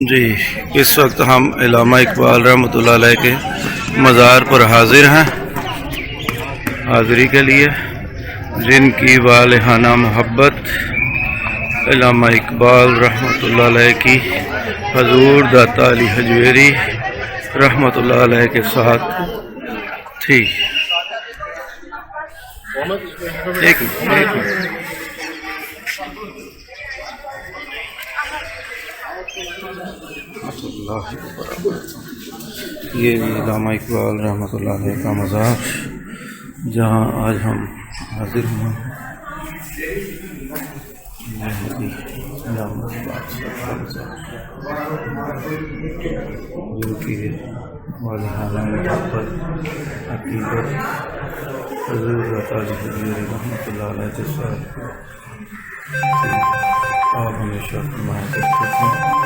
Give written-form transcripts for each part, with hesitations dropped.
جی اس وقت ہم علامہ اقبال رحمۃ اللہ علیہ کے مزار پر حاضر ہیں حاضری کے لیے، جن کی والہانہ محبت علامہ اقبال رحمۃ اللہ علیہ کی حضور داتا علی حجویری رحمۃ اللہ علیہ کے ساتھ تھی۔ ایک منٹ یہ علامہ اقبال رحمۃ اللہ علیہ کا مزار جہاں آج ہم حاضر ہیں، جن کی والہانہ محبت عقیدت حضور داتا علی حجویری رحمۃ اللہ علیہ کے ساتھ آپ ہمیشہ فرمایا کرتے تھے۔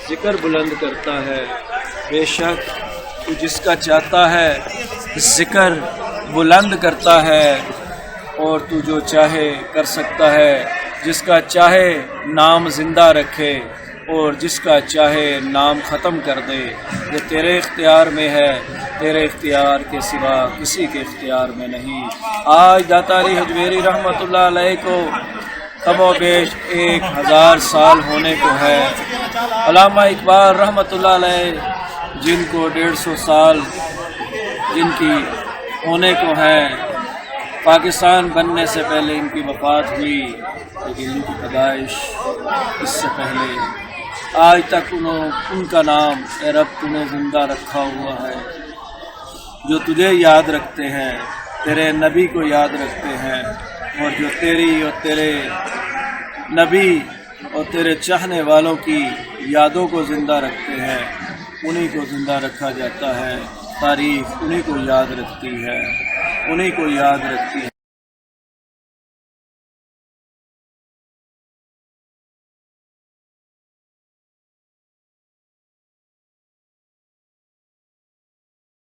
ذکر بلند کرتا ہے، بے شک تو جس کا چاہتا ہے ذکر بلند کرتا ہے، اور تو جو چاہے کر سکتا ہے، جس کا چاہے نام زندہ رکھے اور جس کا چاہے نام ختم کر دے۔ یہ تیرے اختیار میں ہے، تیرے اختیار کے سوا کسی کے اختیار میں نہیں۔ آج داتا علی حجویری رحمۃ اللہ علیہ کو کم و بیش 1000 سال ہونے کو ہے۔ علامہ اقبال رحمۃ اللہ علیہ جن کو 150 سال جن کی ہونے کو ہے، پاکستان بننے سے پہلے ان کی وفات ہوئی، لیکن ان کی پیدائش اس سے پہلے آج تک ان کا نام اے رب تو نے زندہ رکھا ہوا ہے۔ جو تجھے یاد رکھتے ہیں، تیرے نبی کو یاد رکھتے ہیں، اور جو تیری اور تیرے نبی اور تیرے چاہنے والوں کی یادوں کو زندہ رکھتے ہیں، انہی کو زندہ رکھا جاتا ہے۔ تاریخ انہی کو یاد رکھتی ہے، انہی کو یاد رکھتی ہے۔